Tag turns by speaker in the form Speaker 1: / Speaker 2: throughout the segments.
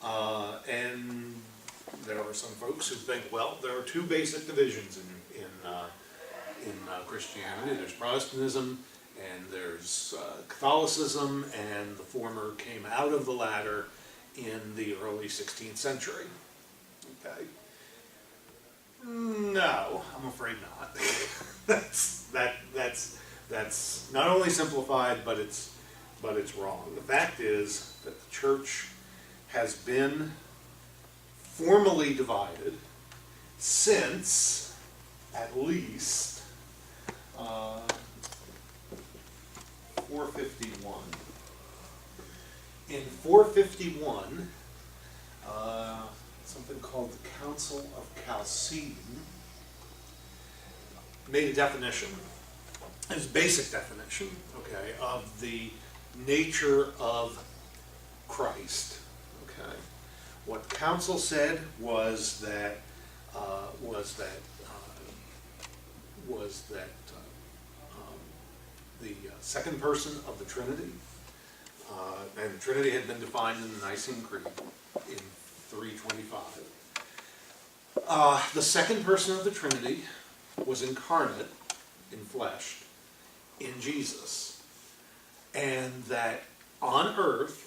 Speaker 1: And there are some folks who think, well, there are two basic divisions in Christianity. There's Protestantism and there's Catholicism, and the former came out of the latter in the early 16th century. Okay. No, I'm afraid not. That's not only simplified, but it's wrong. The fact is that the church has been formally divided since at least 451. In 451, something called the Council of Chalcedon made a definition, a basic definition, okay, of the nature of Christ. Okay, what the council said was that the second person of the Trinity, and the Trinity had been defined in the Nicene Creed in 325. The second person of the Trinity was incarnate in flesh in Jesus, and that on earth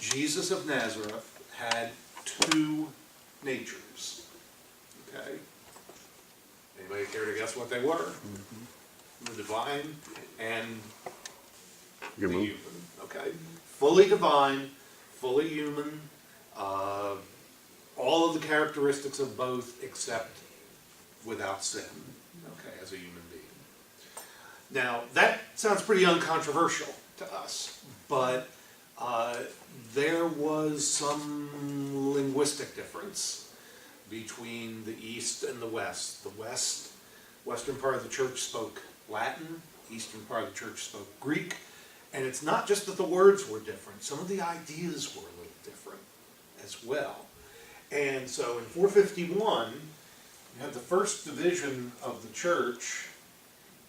Speaker 1: Jesus of Nazareth had two natures. Okay? Anybody care to guess what they were? Mm-hmm. The divine and the human. Okay? Fully divine, fully human, all of the characteristics of both except without sin, okay, as a human being. Now, that sounds pretty uncontroversial to us, but there was some linguistic difference between the East and the West. The western part of the church spoke Latin, eastern part of the church spoke Greek, and it's not just that the words were different, some of the ideas were a little different as well. And so in 451, you have the first division of the church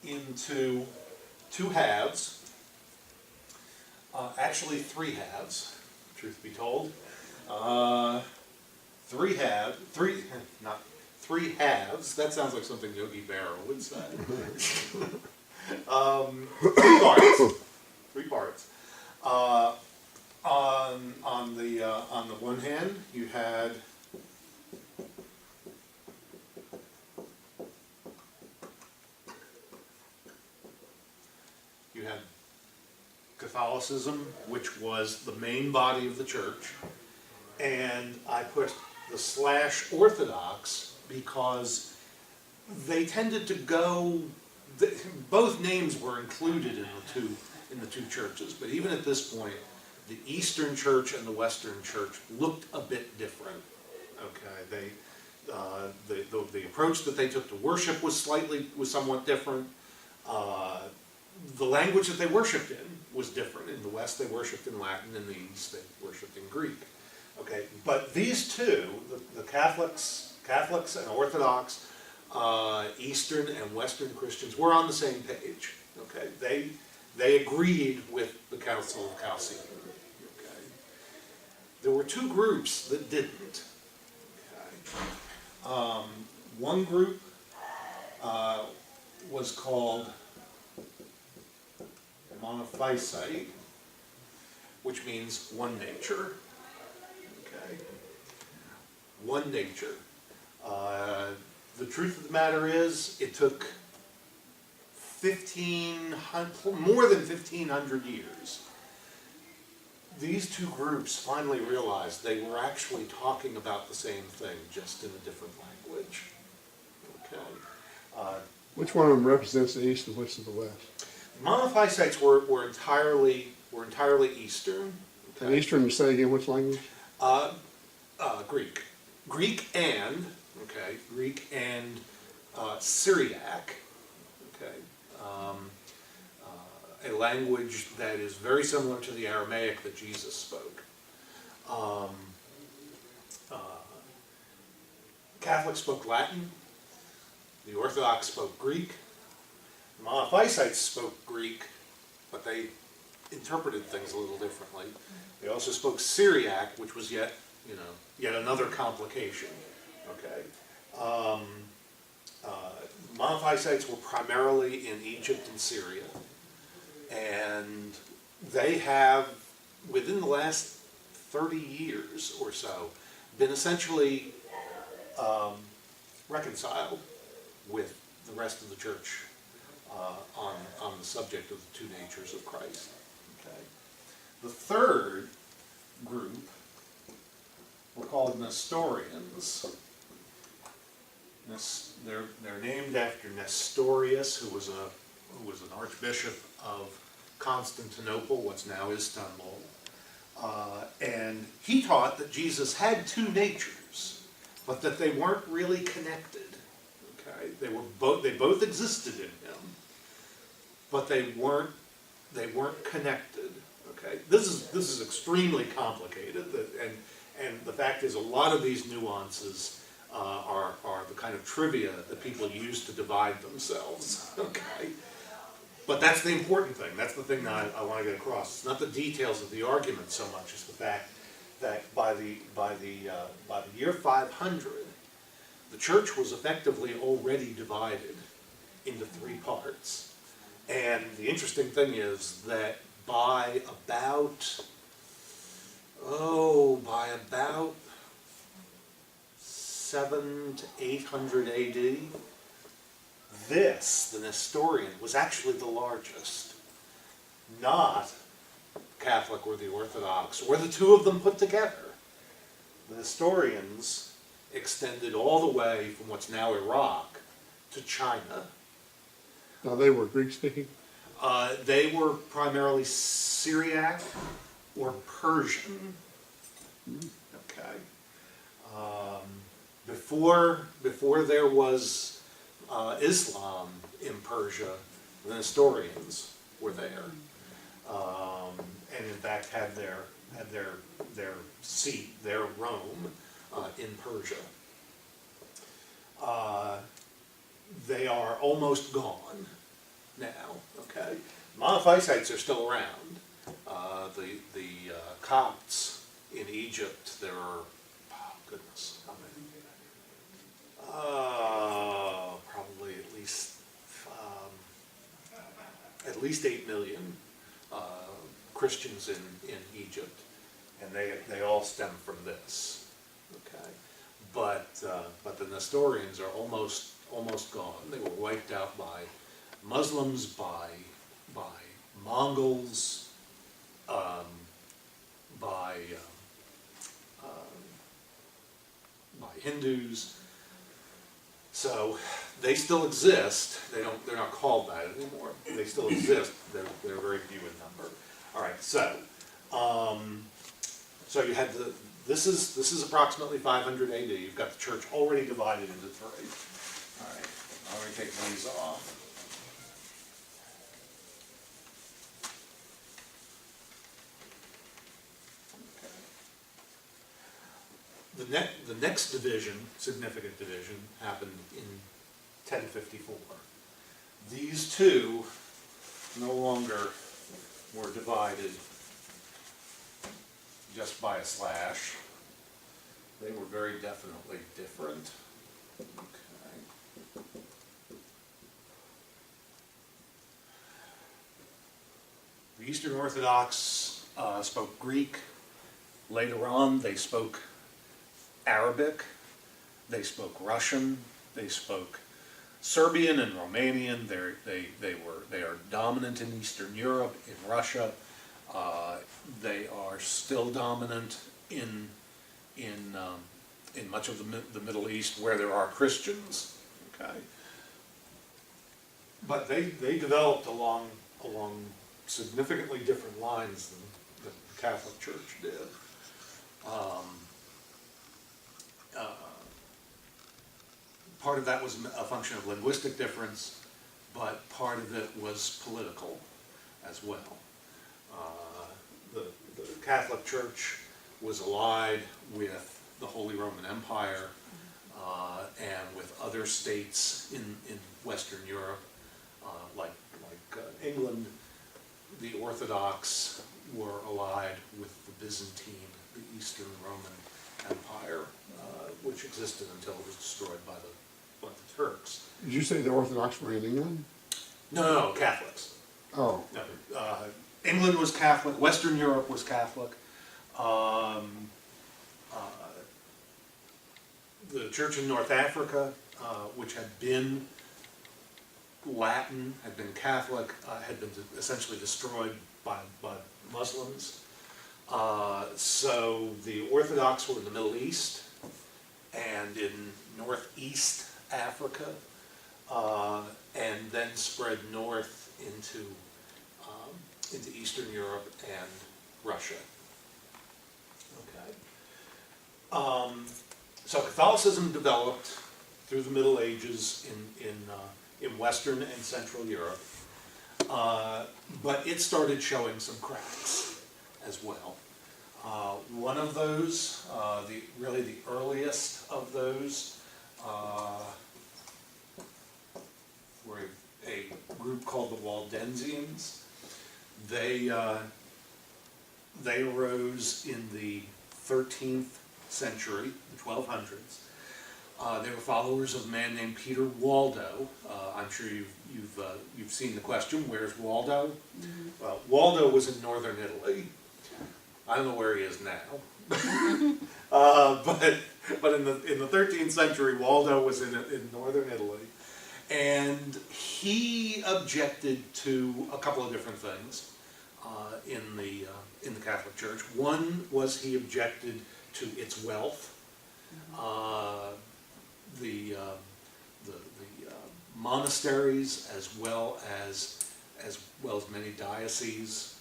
Speaker 1: into two halves, actually three halves, truth be told. Three halves, that sounds like something Yogi Berra would say. Three parts. On the one hand, you had Catholicism, which was the main body of the church, and I put the / Orthodox because they tended to go. Both names were included in the two churches, but even at this point, the Eastern Church and the Western Church looked a bit different. Okay, the approach that they took to worship was somewhat different. The language that they worshipped in was different. In the West, they worshipped in Latin. In the East, they worshipped in Greek. Okay, but these two, the Catholics and Orthodox, Eastern and Western Christians, were on the same page. Okay, they agreed with the Council of Chalcedon. Okay, there were two groups that didn't. Okay, one group was called monophysite, which means one nature. Okay, one nature. The truth of the matter is, it took more than 1,500 years. These two groups finally realized they were actually talking about the same thing, just in a different language. Okay.
Speaker 2: Which one of them represents the East and which is the West?
Speaker 1: Monophysites were entirely Eastern. Okay.
Speaker 2: And Eastern, say again, which language?
Speaker 1: Greek. Greek and Syriac. Okay. A language that is very similar to the Aramaic that Jesus spoke. Catholics spoke Latin. The Orthodox spoke Greek. The Monophysites spoke Greek, but they interpreted things a little differently. They also spoke Syriac, which was yet another complication. Okay. Monophysites were primarily in Egypt and Syria, and they have, within the last 30 years or so, been essentially reconciled with the rest of the church on the subject of the two natures of Christ. Okay. The third group were called Nestorians. They're named after Nestorius, who was an archbishop of Constantinople, what's now Istanbul, and he taught that Jesus had two natures, but that they weren't really connected. Okay, they both existed in him, but they weren't connected. Okay, this is extremely complicated, and the fact is, a lot of these nuances are the kind of trivia that people use to divide themselves. Okay, but that's the important thing. That's the thing that I want to get across. It's not the details of the argument so much as the fact that by the year 500, the church was effectively already divided into three parts. And the interesting thing is that by about 700 to 800 AD, the Nestorian, was actually the largest. Not Catholic or the Orthodox, or the two of them put together. The Nestorians extended all the way from what's now Iraq to China.
Speaker 2: Now they were Greek speaking?
Speaker 1: They were primarily Syriac or Persian. Okay. Before there was Islam in Persia, the Nestorians were there, and in fact had their seat, their Rome, in Persia. They are almost gone now. Okay, Monophysites are still around. The Copts in Egypt, there are, goodness, how many? Probably at least 8 million Christians in Egypt, and they all stem from this. Okay, but the Nestorians are almost gone. They were wiped out by Muslims, by Mongols, by Hindus. So they still exist. They're not called that anymore. They still exist. They're very few in number. All right. So you had this is approximately 500 AD. You've got the church already divided into three. All right. I'm going to take these off. The next division, significant division, happened in 1054. These two no longer were divided just by a slash. They were very definitely different. Okay. The Eastern Orthodox spoke Greek. Later on, they spoke Arabic, they spoke Russian, they spoke Serbian and Romanian. They are dominant in Eastern Europe, in Russia. They are still dominant in much of the Middle East where there are Christians. Okay, but they developed along significantly different lines than the Catholic Church did. Part of that was a function of linguistic difference, but part of it was political as well. The Catholic Church was allied with the Holy Roman Empire and with other states in Western Europe, like England, the Orthodox were allied with the Byzantine, the Eastern Roman Empire, which existed until it was destroyed by the Turks.
Speaker 2: Did you say the Orthodox were in England?
Speaker 1: No, Catholics.
Speaker 2: Oh,
Speaker 1: No, England was Catholic, Western Europe was Catholic. The church in North Africa, which had been Latin, had been Catholic, had been essentially destroyed by Muslims. So the Orthodox were in the Middle East and in Northeast Africa, and then spread north into Eastern Europe and Russia. Okay. So Catholicism developed through the Middle Ages in Western and Central Europe, but it started showing some cracks as well. One of those, really the earliest of those, were a group called the Waldensians. They arose in the 13th century, the 1200s. They were followers of a man named Peter Waldo. I'm sure you've seen the question, where's Waldo? Mm-hmm. Well, Waldo was in northern Italy. I don't know where he is now. But in the 13th century, Waldo was in northern Italy. And he objected to a couple of different things in the Catholic Church. One was he objected to its wealth. The monasteries, as well as many dioceses,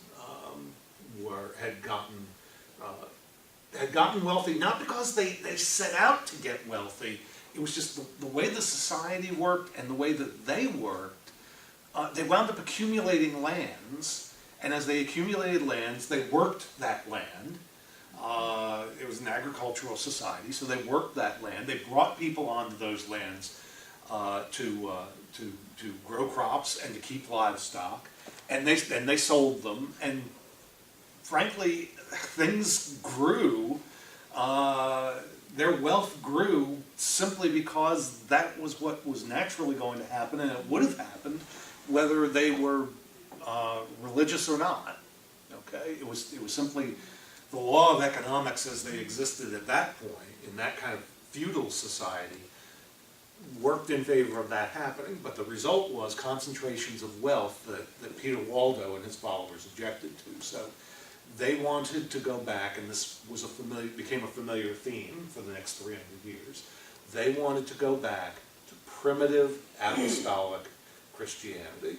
Speaker 1: had gotten wealthy, not because they set out to get wealthy. It was just the way the society worked and the way that they worked. They wound up accumulating lands, and as they accumulated lands, they worked that land. It was an agricultural society, so they worked that land. They brought people onto those lands to grow crops and to keep livestock, and they sold them. And frankly, things grew. Their wealth grew simply because that was what was naturally going to happen, and it would have happened whether they were religious or not. Okay, it was simply the law of economics as they existed at that point, in that kind of feudal society, worked in favor of that happening, but the result was concentrations of wealth that Peter Waldo and his followers objected to. So they wanted to go back, and this was became a familiar theme for the next 300 years. They wanted to go back to primitive apostolic Christianity,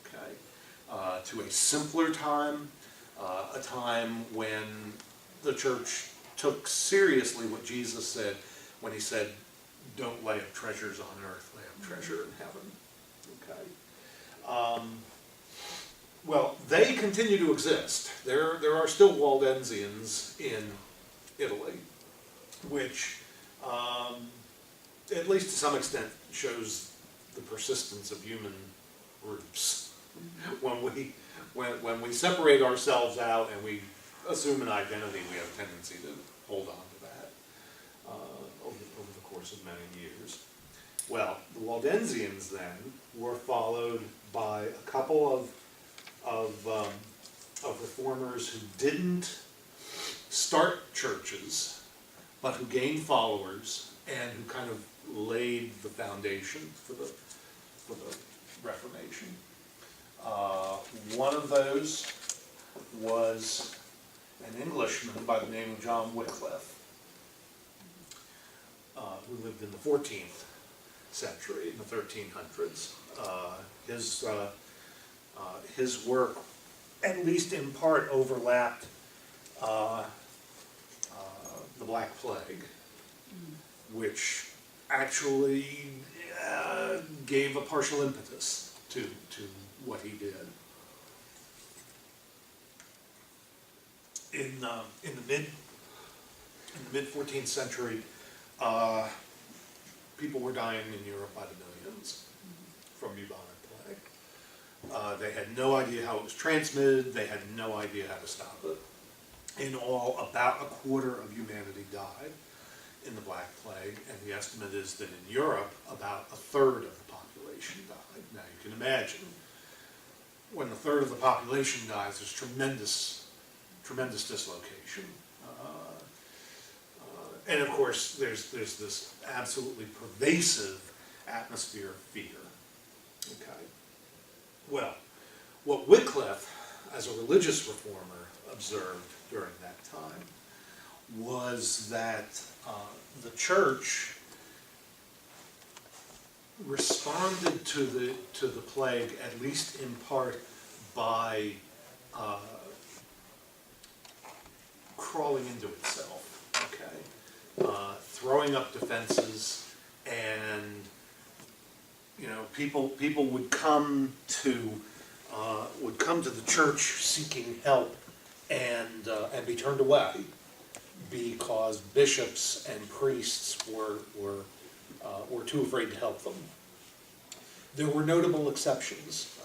Speaker 1: okay, to a simpler time, a time when the church took seriously what Jesus said when he said, "Don't lay up treasures on earth, lay up treasure in heaven." Okay. Well, they continue to exist. There are still Waldensians in Italy, which, at least to some extent, shows the persistence of human groups. When we separate ourselves out and we assume an identity, we have a tendency to hold on to that over the course of many years. Well, the Waldensians then were followed by a couple of reformers who didn't start churches, but who gained followers and who kind of laid the foundation for the Reformation. One of those was an Englishman by the name of John Wycliffe, who lived in the 14th century, in the 1300s. His work, at least in part, overlapped the Black Plague, which actually gave a partial impetus to what he did. In the mid 14th century, people were dying in Europe by the millions from bubonic plague. They had no idea how it was transmitted. They had no idea how to stop it. In all, about a quarter of humanity died in the Black Plague, and the estimate is that in Europe, about a third of the population died. Now you can imagine, when a third of the population dies, there's tremendous dislocation. And of course, there's this absolutely pervasive atmosphere of fear. Okay. Well, what Wycliffe, as a religious reformer, observed during that time was that the church responded to the plague, at least in part, by crawling into itself. Okay, throwing up defenses, and people would come to the church seeking help, and be turned away because bishops and priests were too afraid to help them. There were notable exceptions.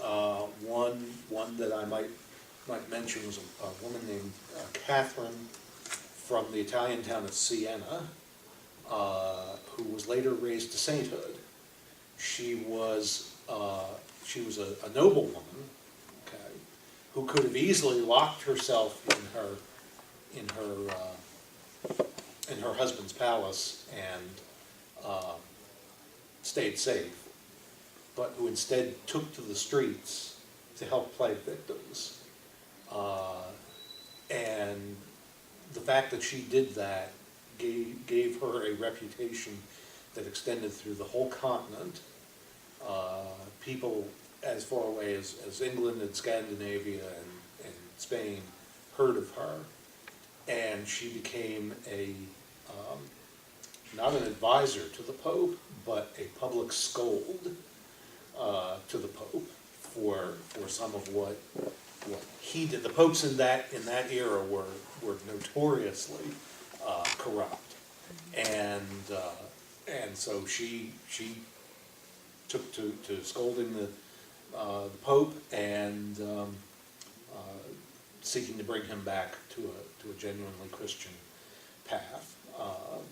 Speaker 1: One that I might mention was a woman named Catherine from the Italian town of Siena, who was later raised to sainthood. She was a noblewoman, okay, who could have easily locked herself in her husband's palace and stayed safe, but who instead took to the streets to help plague victims. And the fact that she did that gave her a reputation that extended through the whole continent. People as far away as England and Scandinavia and Spain heard of her, and she became not an advisor to the Pope, but a public scold to the Pope for some of what he did. The popes in that era were notoriously corrupt, and so she took to scolding the Pope and seeking to bring him back to a genuinely Christian path.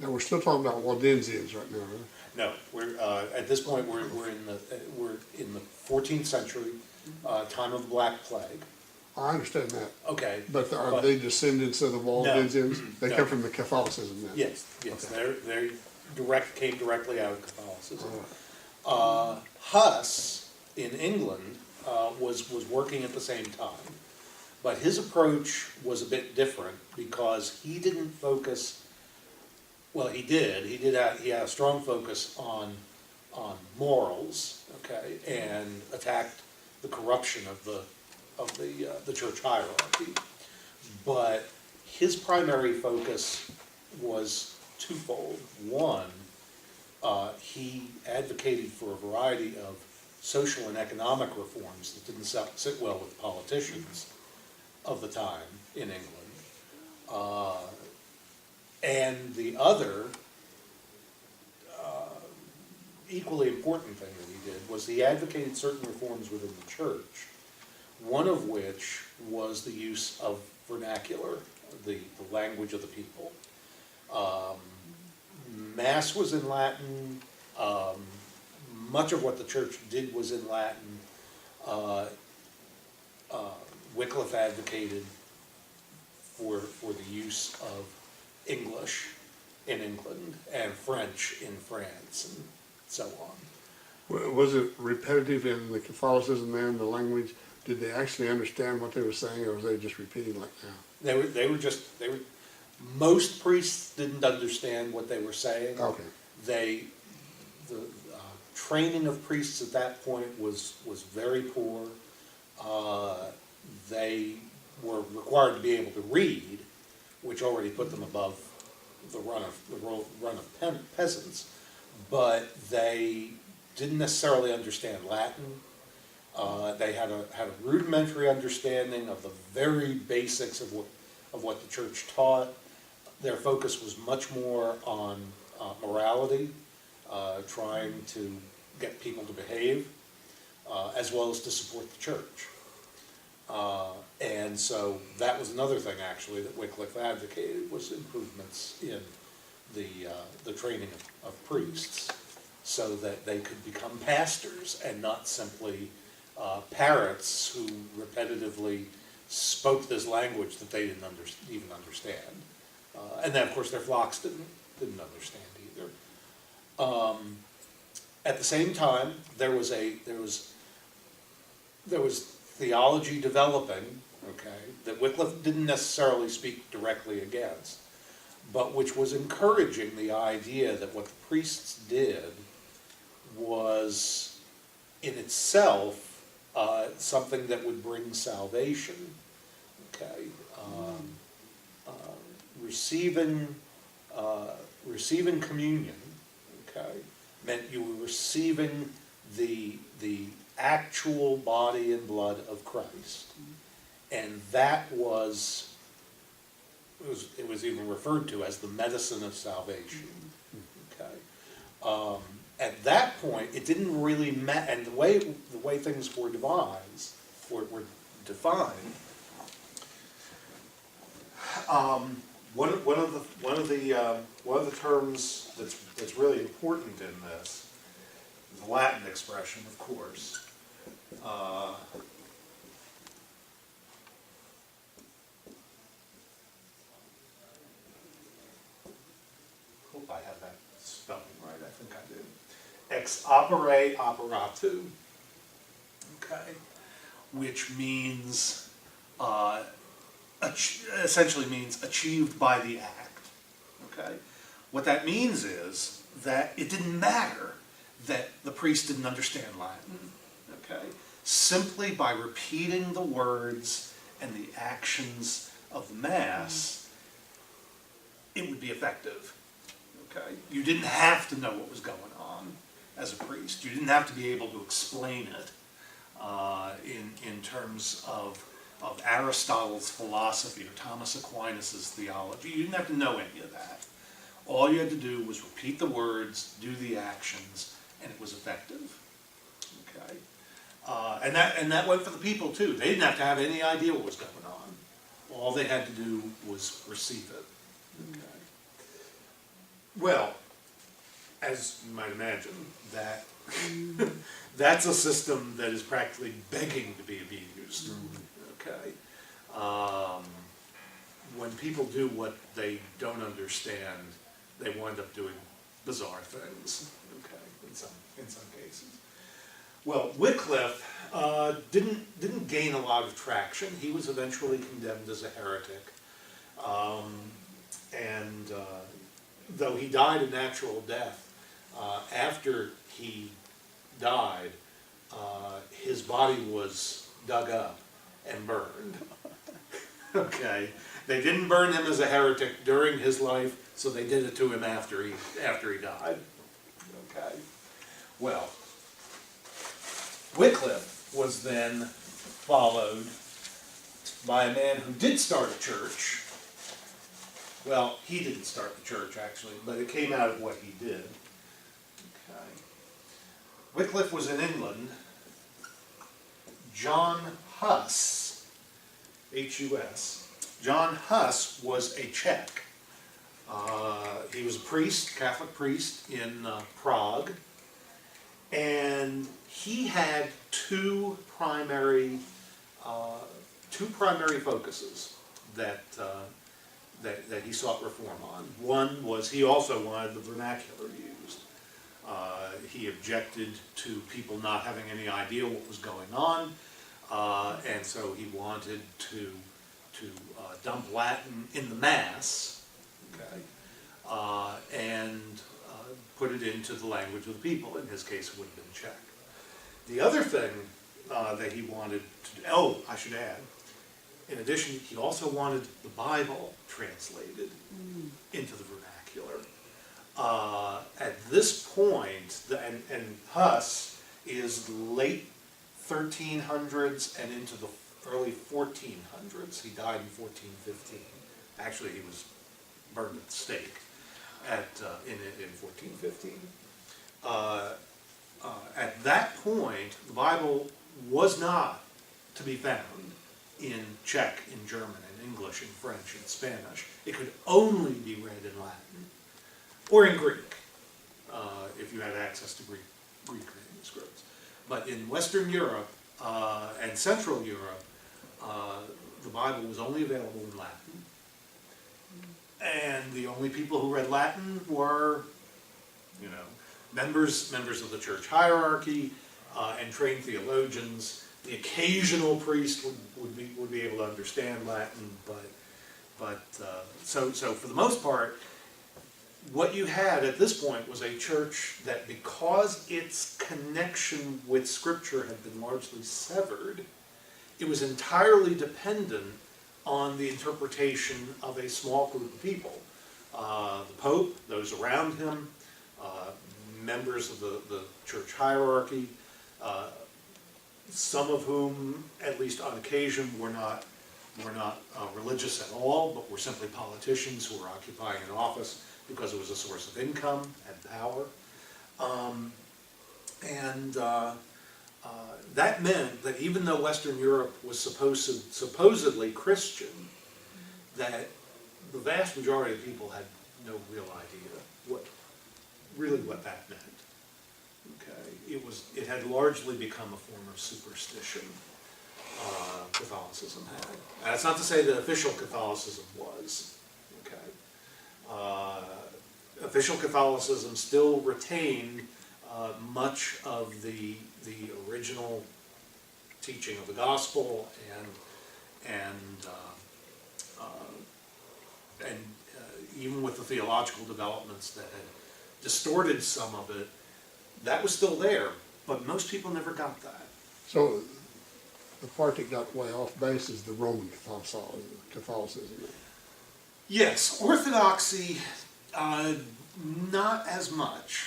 Speaker 2: Now, we're still talking about Waldensians right now, huh?
Speaker 1: No, we're at this point we're in the 14th century, time of the Black Plague.
Speaker 2: I understand that.
Speaker 1: Okay,
Speaker 2: But are they descendants of the Waldensians? They
Speaker 1: no.
Speaker 2: come from the Catholicism then?
Speaker 1: yes,
Speaker 2: Okay.
Speaker 1: they came directly out of Catholicism. Huss in England was working at the same time, but his approach was a bit different because he didn't focus. Well, he did. He had a strong focus on morals, okay, and attacked the corruption of the church hierarchy. But his primary focus was twofold. One, he advocated for a variety of social and economic reforms that didn't sit well with politicians of the time in England. And the other equally important thing that he did was he advocated certain reforms within the church, one of which was the use of vernacular, the language of the people. Mass was in Latin. Much of what the church did was in Latin. Wycliffe advocated for the use of English in England and French in France and so on.
Speaker 2: Was it repetitive in the Catholicism then, the language? Did they actually understand what they were saying, or was they just repeating like now?
Speaker 1: Most priests didn't understand what they were saying.
Speaker 2: Okay.
Speaker 1: The training of priests at that point was very poor. They were required to be able to read, which already put them above the run of peasants, but they didn't necessarily understand Latin. They had a rudimentary understanding of the very basics of what the church taught. Their focus was much more on morality, trying to get people to behave. as well as to support the church. And so that was another thing, actually, that Wycliffe advocated, was improvements in the training of priests, so that they could become pastors and not simply parrots who repetitively spoke this language that they didn't even understand. And then, of course, their flocks didn't understand either. At the same time, there was theology developing, okay, that Wycliffe didn't necessarily speak directly against, but which was encouraging the idea that what the priests did was in itself something that would bring salvation, okay. Receiving communion, okay, meant you were receiving the actual body and blood of Christ, and that was it was even referred to as the medicine of salvation. Okay, at that point, it didn't really matter, and the way things were devised were defined. One of the terms that's really important in this is the Latin expression, of course. Hope I have that spelling right. I think I do. Ex opere operatu. Okay, which means essentially means achieved by the act. Okay, what that means is that it didn't matter that the priest didn't understand Latin. Okay, simply by repeating the words and the actions of the Mass, it would be effective. Okay, you didn't have to know what was going on as a priest. You didn't have to be able to explain it in terms of Aristotle's philosophy or Thomas Aquinas' theology. You didn't have to know any of that. All you had to do was repeat the words, do the actions, and it was effective. Okay, and that went for the people too. They didn't have to have any idea what was going on. All they had to do was receive it. Okay. Well, as you might imagine, that's a system that is practically begging to be abused. Okay. When people do what they don't understand, they wind up doing bizarre things. Okay, in some cases. Well, Wycliffe didn't gain a lot of traction. He was eventually condemned as a heretic, and though he died a natural death, after he died, his body was dug up and burned. Okay, they didn't burn him as a heretic during his life, so they did it to him after he died. Okay, well, Wycliffe was then followed by a man who did start a church. Well, he didn't start the church actually, but it came out of what he did. Okay. Wycliffe was in England. John Huss, H-U-S, John Huss was a Czech. He was a priest, Catholic priest in Prague, and he had two primary focuses that he sought reform on. One was he also wanted the vernacular used. He objected to people not having any idea what was going on, and so he wanted to dump Latin in the Mass, okay, and put it into the language of the people. In his case, it would have been Czech. The other thing that he wanted to do, I should add, in addition, he also wanted the Bible translated into the vernacular. At this point, and Huss is late 1300s and into the early 1400s. He died in 1415. Actually, he was burned at the stake in 1415. at that point, the Bible was not to be found in Czech, in German, in English, in French, in Spanish. It could only be read in Latin or in Greek, if you had access to Greek manuscripts. But in Western Europe and Central Europe, the Bible was only available in Latin. And the only people who read Latin were, you know, members of the church hierarchy and trained theologians. The occasional priest would be able to understand Latin, but so for the most part, what you had at this point was a church that, because its connection with Scripture had been largely severed, it was entirely dependent on the interpretation of a small group of people. The Pope, those around him, members of the church hierarchy, some of whom, at least on occasion, were not religious at all, but were simply politicians who were occupying an office because it was a source of income and power. That meant that even though Western Europe was supposedly Christian, that the vast majority of people had no real idea what that meant. Okay, it had largely become a form of superstition. Catholicism had. That's not to say that official Catholicism was. Okay, official Catholicism still retained much of the original teaching of the gospel and even with the theological developments that had distorted some of it, that was still there, but most people never got that.
Speaker 2: So the part that got way off base is the Roman Catholicism.
Speaker 1: Yes, Orthodoxy, not as much,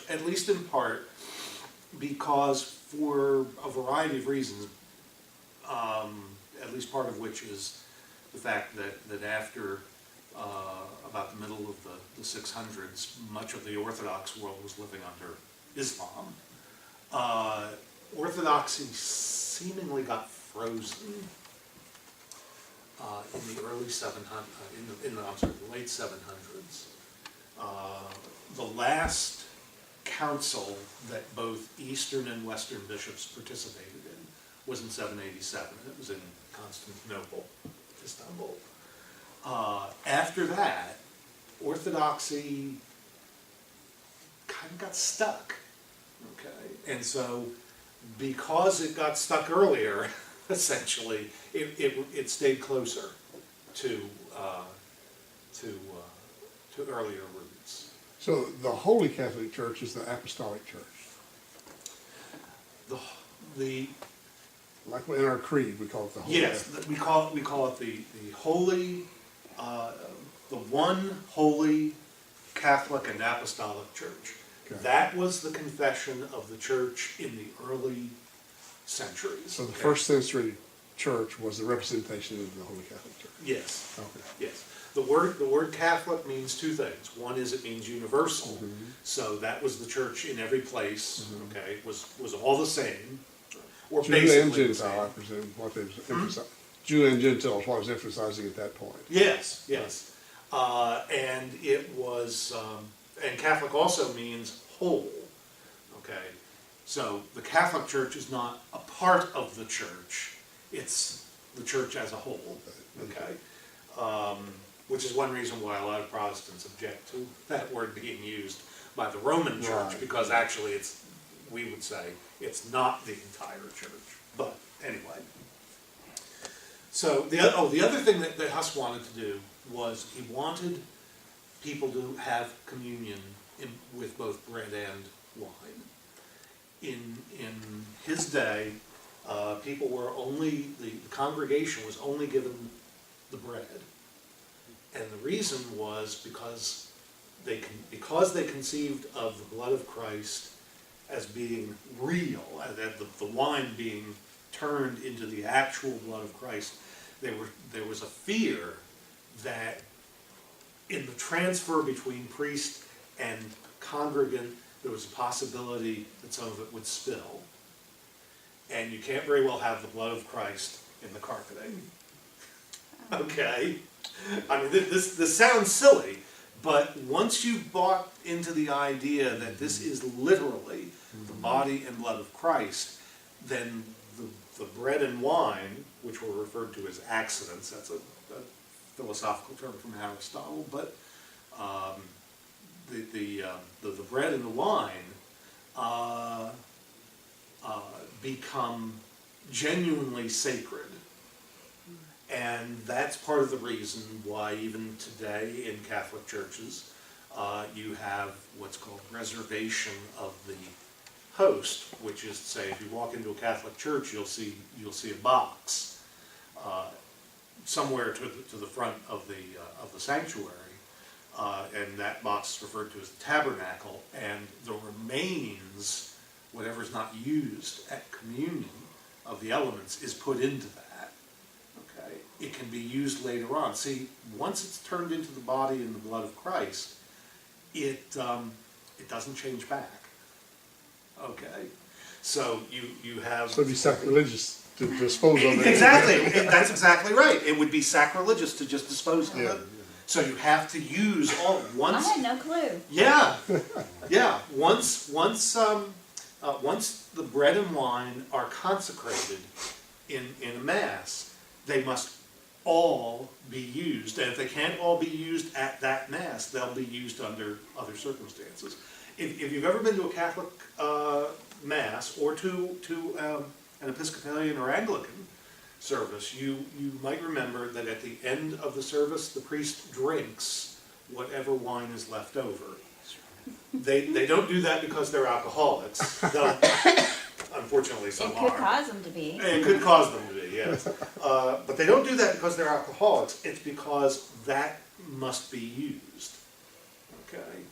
Speaker 1: at least in part, because for a variety of reasons, at least part of which is the fact that after about the middle of the 600s, much of the Orthodox world was living under Islam. Orthodoxy seemingly got frozen in the early 700s, the late 700s. The last council that both Eastern and Western bishops participated in was in 787. It was in Constantinople, Istanbul. After that, Orthodoxy kind of got stuck. Okay, and so because it got stuck earlier, essentially, it stayed closer to earlier roots.
Speaker 2: So the Holy Catholic Church is the Apostolic Church.
Speaker 1: The
Speaker 2: Like in our creed, we call it the Holy
Speaker 1: yes,
Speaker 2: Catholic.
Speaker 1: we call it the holy, the one holy Catholic and Apostolic Church.
Speaker 2: Okay.
Speaker 1: That was the confession of the church in the early centuries.
Speaker 2: So the first century church was the representation of the Holy Catholic Church.
Speaker 1: Yes.
Speaker 2: Okay.
Speaker 1: Yes. The word Catholic means two things. One is it means universal.
Speaker 2: Mm-hmm.
Speaker 1: So that was the church in every place. Okay, was all the same, or
Speaker 2: Jew and
Speaker 1: basically the
Speaker 2: Gentile, I
Speaker 1: same.
Speaker 2: presume, what they was emphasizing. Jew and Gentile is what I was emphasizing at that point.
Speaker 1: Yes, yes. And it was, and Catholic also means whole. Okay, so the Catholic Church is not a part of the church; it's the church as a whole. Okay, which is one reason why a lot of Protestants object to that word being used by the Roman Church,
Speaker 2: Right.
Speaker 1: because actually we would say it's not the entire church. But anyway. So the other thing that Huss wanted to do was he wanted people to have communion with both bread and wine. In his day, people were only, the congregation was only given the bread, and the reason was because they conceived of the blood of Christ as being real, that the wine being turned into the actual blood of Christ. There was a fear that in the transfer between priest and congregant, there was a possibility that some of it would spill. And you can't very well have the blood of Christ in the carpeting. Okay? I mean, this sounds silly, but once you've bought into the idea that this is literally the body and blood of Christ, then the bread and wine, which were referred to as accidents, that's a philosophical term from Aristotle, but the bread and the wine become genuinely sacred. And that's part of the reason why even today in Catholic churches, you have what's called reservation of the host, which is to say, if you walk into a Catholic church, you'll see a box somewhere to the front of the sanctuary, and that box is referred to as the tabernacle, and the remains, whatever's not used at communion of the elements, is put into that. Okay, it can be used later on. See, once it's turned into the body and the blood of Christ, it doesn't change back. Okay, so you have.
Speaker 2: So it'd be sacrilegious to dispose of it.
Speaker 1: Exactly, that's exactly right. It would be sacrilegious to just dispose of it. So you have to use all once.
Speaker 3: I had no clue.
Speaker 1: Yeah, yeah. Once the bread and wine are consecrated in a mass, they must all be used. And if they can't all be used at that mass, they'll be used under other circumstances. If you've ever been to a Catholic mass or to an Episcopalian or Anglican service, you might remember that at the end of the service, the priest drinks whatever wine is left over. They don't do that because they're alcoholics. Though, unfortunately, some
Speaker 3: It could
Speaker 1: are.
Speaker 3: cause them to be.
Speaker 1: It could cause them to be, yes. But they don't do that because they're alcoholics. It's because that must be used. Okay?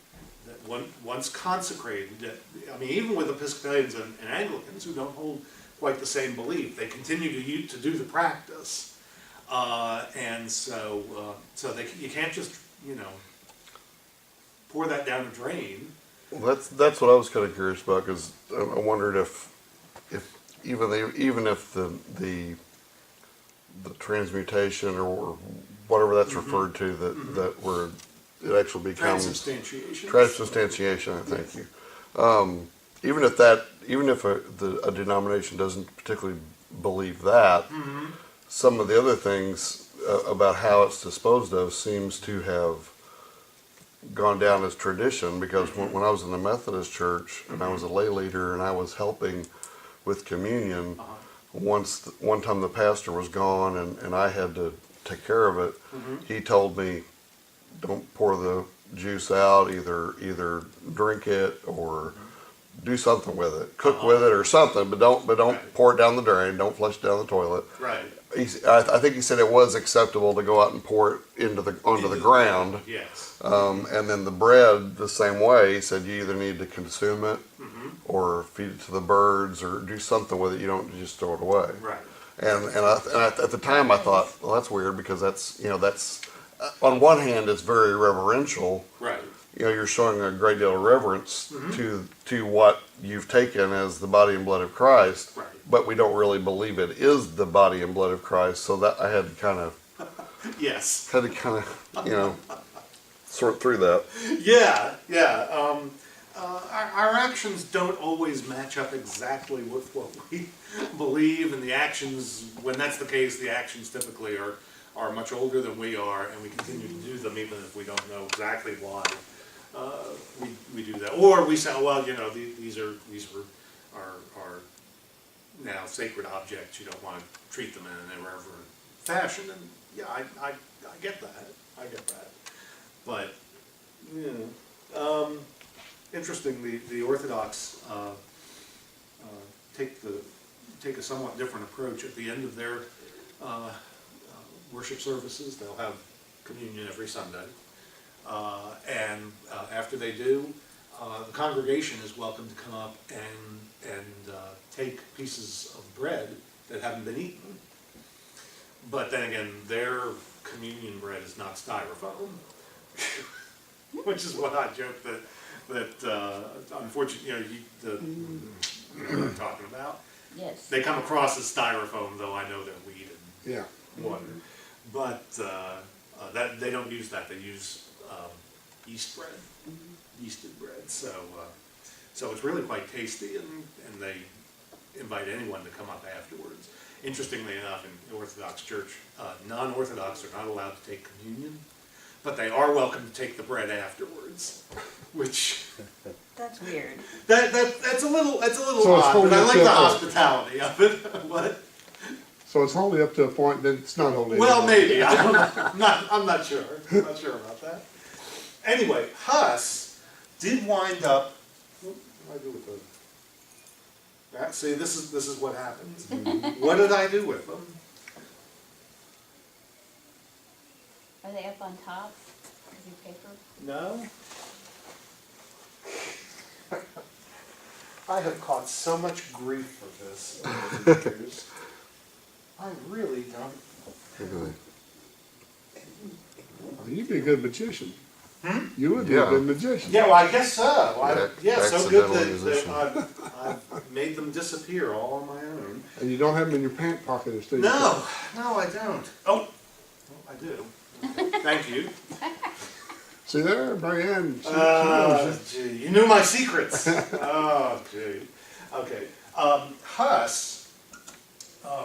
Speaker 1: That once consecrated, I mean, even with Episcopalians and Anglicans who don't hold quite the same belief, they continue to do the practice. And so you can't just, pour that down the drain.
Speaker 4: Well, that's what I was kind of curious about, because I wondered if even if the transmutation or whatever that's referred to, that where it actually becomes transubstantiation. Thank you. Even if a denomination doesn't particularly believe that, some of the other things about how it's disposed of seems to have gone down as tradition, because when I was in the Methodist church and I was a lay leader and I was helping with communion, one time the pastor was gone and I had to take care of it. He told me, don't pour the juice out, either drink it or do something with it, cook with it or something, but don't pour it down the drain, don't flush it down the toilet.
Speaker 1: Right.
Speaker 4: I think he said it was acceptable to go out and pour it onto the ground.
Speaker 1: Yes.
Speaker 4: And then the bread, the same way. He said you either need to consume it or feed it to the birds or do something with it. You don't just throw it away.
Speaker 1: Right.
Speaker 4: And at the time I thought, well, that's weird, because that's on one hand it's very reverential.
Speaker 1: Right.
Speaker 4: You're showing a great deal of reverence to what you've taken as the body and blood of Christ.
Speaker 1: Right.
Speaker 4: But we don't really believe it is the body and blood of Christ. So that I had to kind of
Speaker 1: Yes.
Speaker 4: sort through that.
Speaker 1: Yeah, yeah. Our actions don't always match up exactly with what we believe, and the actions, when that's the case, the actions typically are much older than we are, and we continue to do them even if we don't know exactly why we do that. Or we say, well, these are now sacred objects. You don't want to treat them in an irreverent fashion, and yeah, I get that. I get that. But interesting. The Orthodox take a somewhat different approach. At the end of their worship services, they'll have communion every Sunday, and after they do, the congregation is welcome to come up and take pieces of bread that haven't been eaten. But then again, their communion bread is not styrofoam, which is what I joke that that, unfortunately, you know what I'm talking about.
Speaker 3: Yes.
Speaker 1: They come across as styrofoam, though I know they're wheat
Speaker 2: Yeah.
Speaker 1: and water. But that they don't use that. They use yeast bread, yeasted bread. So it's really quite tasty, and they invite anyone to come up afterwards. Interestingly enough, in the Orthodox Church, non-Orthodox are not allowed to take communion, but they are welcome to take the bread afterwards, which.
Speaker 3: That's weird.
Speaker 1: That's a little
Speaker 2: So it's
Speaker 1: odd, but I
Speaker 2: holy
Speaker 1: like the
Speaker 2: to-
Speaker 1: hospitality of it. What?
Speaker 2: So it's holy up to a point, then it's not holy.
Speaker 1: Well,
Speaker 2: anymore.
Speaker 1: maybe. I don't know. I'm not sure. I'm not sure about that. Anyway, Huss did wind up. What did I do with those? See, this is what happens. What did I do with them?
Speaker 3: Are they up on top of your paper?
Speaker 1: No. I have caught so much grief for this over the years. I really don't.
Speaker 2: Well, you'd be a good magician.
Speaker 1: Hmm?
Speaker 2: You would be
Speaker 4: Yeah.
Speaker 2: a good magician.
Speaker 1: Yeah, well, I guess so.
Speaker 4: Yeah,
Speaker 1: So good
Speaker 4: accidental
Speaker 1: that
Speaker 4: musician.
Speaker 1: I've made them disappear all on my own.
Speaker 2: And you don't have them in your pant pockets, do you?
Speaker 1: No, I don't. Oh, I do. Okay, thank you.
Speaker 2: See there, Marianne? She knows you.
Speaker 1: Gee, you knew my secrets. Oh, gee. Okay. Huss,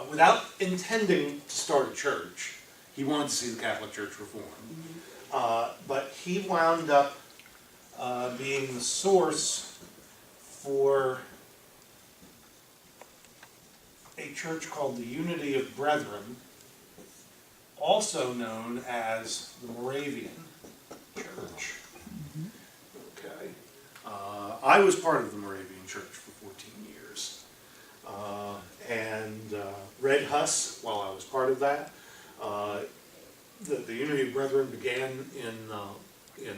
Speaker 1: without intending to start a church, he wanted to see the Catholic Church reformed. But he wound up being the source for a church called the Unity of Brethren, also known as the Moravian Church. Okay. I was part of the Moravian Church for 14 years. And read Huss while I was part of that. The Unity of Brethren began in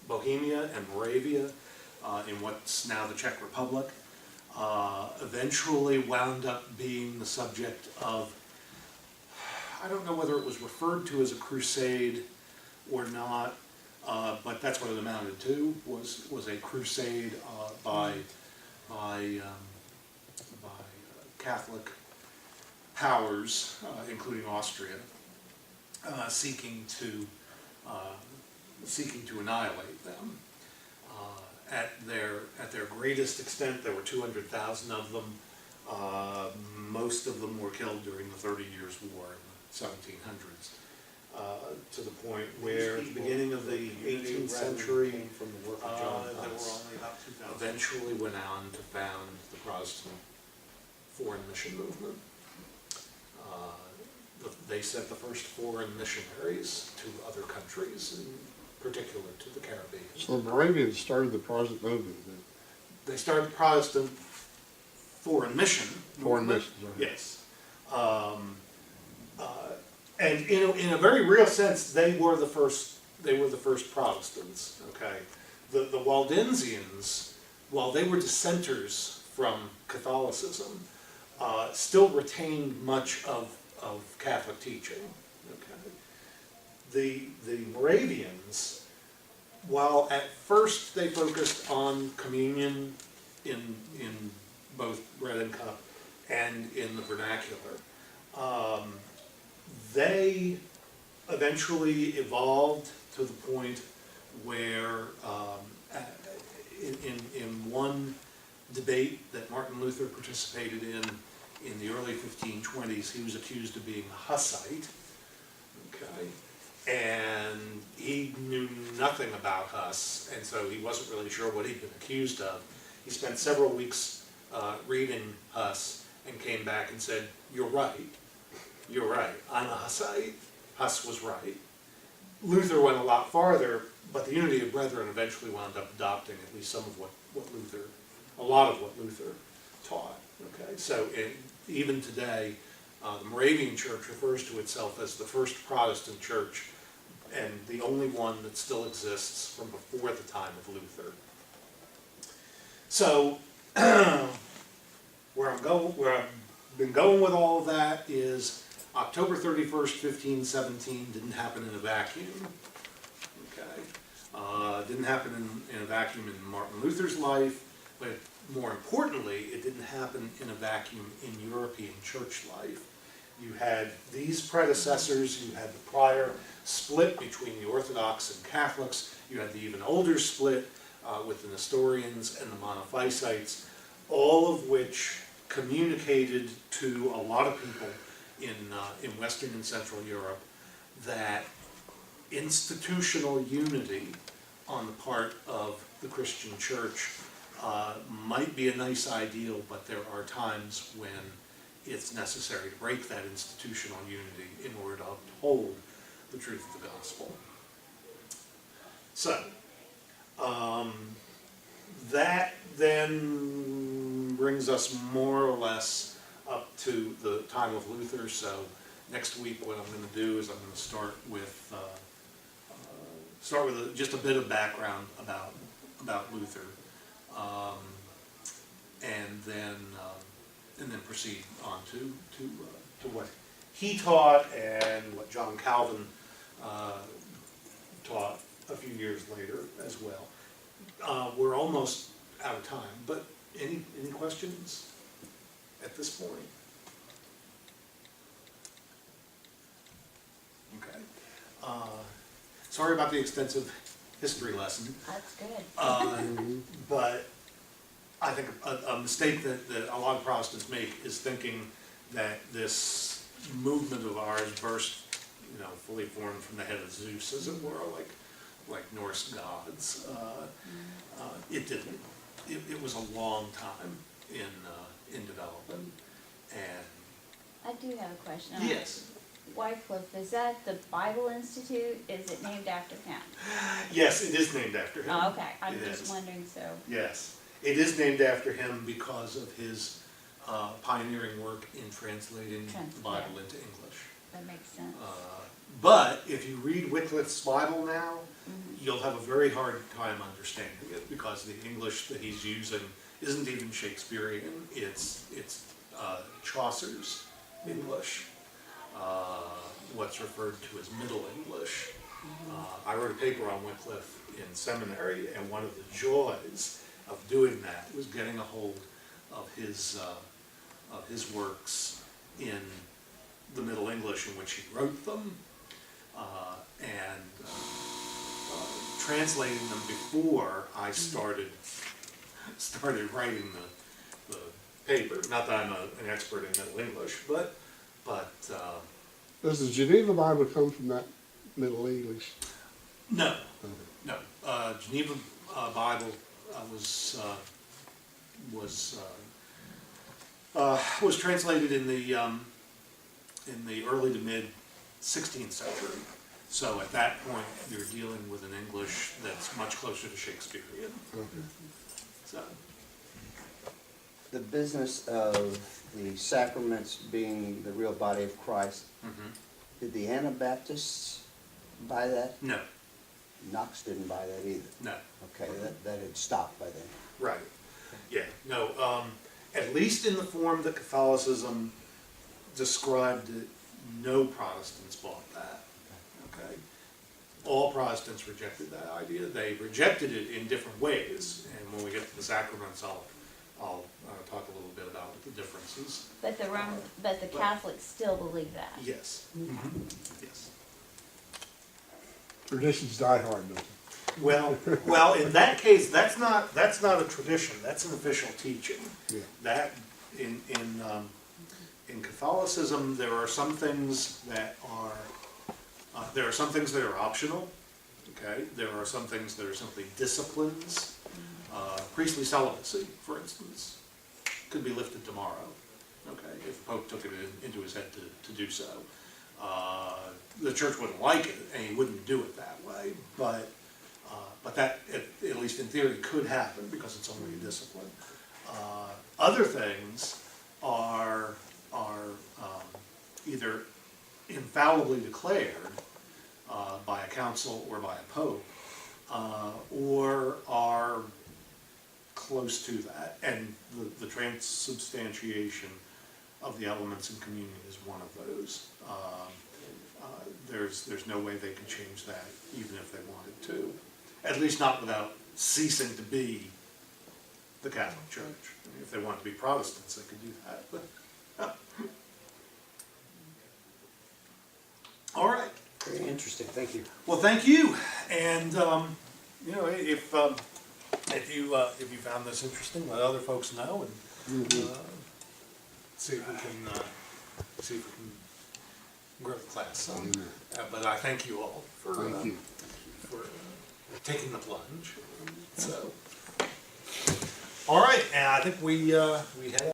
Speaker 1: Bohemia and Moravia, in what's now the Czech Republic. Eventually wound up being the subject of, I don't know whether it was referred to as a crusade or not, but that's what it amounted to, was a crusade by Catholic powers, including Austria, seeking to annihilate them. At their greatest extent, there were 200,000 of them. Most of them were killed during the 30 Years' War in the 1700s. To the point where at the beginning of the 18th century, there were only about 2,000. Eventually went on to found the Protestant foreign mission movement. They sent the first foreign missionaries to other countries, in particular to the Caribbean.
Speaker 2: So the Moravians started the Protestant movement then.
Speaker 1: They started the Protestant foreign mission
Speaker 2: Foreign
Speaker 1: movement.
Speaker 2: missions, right.
Speaker 1: Yes. And in a very real sense, they were the first Protestants. Okay, the Waldensians, while they were dissenters from Catholicism, still retained much of Catholic teaching. Okay, the Moravians, while at first they focused on communion in both bread and cup and in the vernacular, they eventually evolved to the point where in one debate that Martin Luther participated in the early 1520s, he was accused of being a Hussite. Okay, and he knew nothing about Huss, and so he wasn't really sure what he'd been accused of. He spent several weeks reading Huss and came back and said, "You're right. You're right. I'm a Hussite. Huss was right." Luther went a lot farther, but the Unity of Brethren eventually wound up adopting at least some of a lot of what Luther taught. Okay, so even today, the Moravian Church refers to itself as the first Protestant church and the only one that still exists from before the time of Luther. So, where I've been going with all of that is October 31st, 1517 didn't happen in a vacuum. Okay, Didn't happen in a vacuum in Martin Luther's life, but more importantly, it didn't happen in a vacuum in European church life. You had these predecessors, you had the prior split between the Orthodox and Catholics, you had the even older split with the Nestorians and the Monophysites, all of which communicated to a lot of people in Western and Central Europe that institutional unity on the part of the Christian church might be a nice ideal, but there are times when it's necessary to break that institutional unity in order to uphold the truth of the gospel. So, that then brings us more or less up to the time of Luther. So next week what I'm going to do is I'm going to start with just a bit of background about Luther, and then proceed on to what he taught and what John Calvin taught a few years later as well. We're almost out of time, but any questions at this point? Okay. Sorry about the extensive history lesson.
Speaker 3: That's good.
Speaker 1: But I think a mistake that a lot of Protestants make is thinking that this movement of ours burst, fully formed from the head of Zeus, as it were, like Norse gods. It didn't. It was a long time in development, and
Speaker 3: I do have a question.
Speaker 1: yes.
Speaker 3: Wycliffe, is that the Bible Institute? Is it named after him?
Speaker 1: Yes, it is named after him.
Speaker 3: Oh, okay. I'm
Speaker 1: It
Speaker 3: just
Speaker 1: is.
Speaker 3: wondering, so.
Speaker 1: Yes, it is named after him because of his pioneering work in translating the Bible into English.
Speaker 3: That makes sense.
Speaker 1: But if you read Wycliffe's Bible now, you'll have a very hard time understanding it because the English that he's using isn't even Shakespearean. It's Chaucer's English, what's referred to as Middle English. I wrote a paper on Wycliffe in seminary, and one of the joys of doing that was getting a hold of his works in the Middle English in which he wrote them, and translating them before I started writing the paper. Not that I'm an expert in Middle English, but
Speaker 2: Does the Geneva Bible come from that Middle English?
Speaker 1: no. Geneva Bible was translated in the early to mid 16th century. So at that point, you're dealing with an English that's much closer to Shakespearean. So
Speaker 5: The business of the sacraments being the real body of Christ, did the Anabaptists buy that?
Speaker 1: no,
Speaker 5: Knox didn't buy that either.
Speaker 1: no.
Speaker 5: Okay, that had stopped by then.
Speaker 1: Right. Yeah, no, at least in the form that Catholicism described it, no Protestants bought that, okay? All Protestants rejected that idea. They rejected it in different ways, and when we get to the sacraments, I'll talk a little bit about the differences.
Speaker 3: But the Catholics still believe that.
Speaker 1: Yes. Yes.
Speaker 2: Traditions die hard, don't they?
Speaker 1: Well, in that case, that's not a tradition. That's an official teaching.
Speaker 2: Yeah.
Speaker 1: That in Catholicism, there are some things that are optional. Okay, there are some things that are simply disciplines. Priestly celibacy, for instance, could be lifted tomorrow. Okay, if the Pope took it into his head to do so. The Church wouldn't like it, and he wouldn't do it that way. But that, at least in theory, could happen because it's only a discipline. Other things are either infallibly declared by a council or by a pope, or are close to that. And the transubstantiation of the elements in communion is one of those. There's no way they could change that, even if they wanted to. At least not without ceasing to be the Catholic Church. I mean, if they wanted to be Protestants, they could do that, but. All right.
Speaker 5: Very interesting, thank you.
Speaker 1: Well, thank you. And, you know, if you found this interesting, let other folks know and, see if we can grow the class some. But I thank you all for,
Speaker 2: Thank you.
Speaker 1: for taking the plunge. So, all right, and I think we had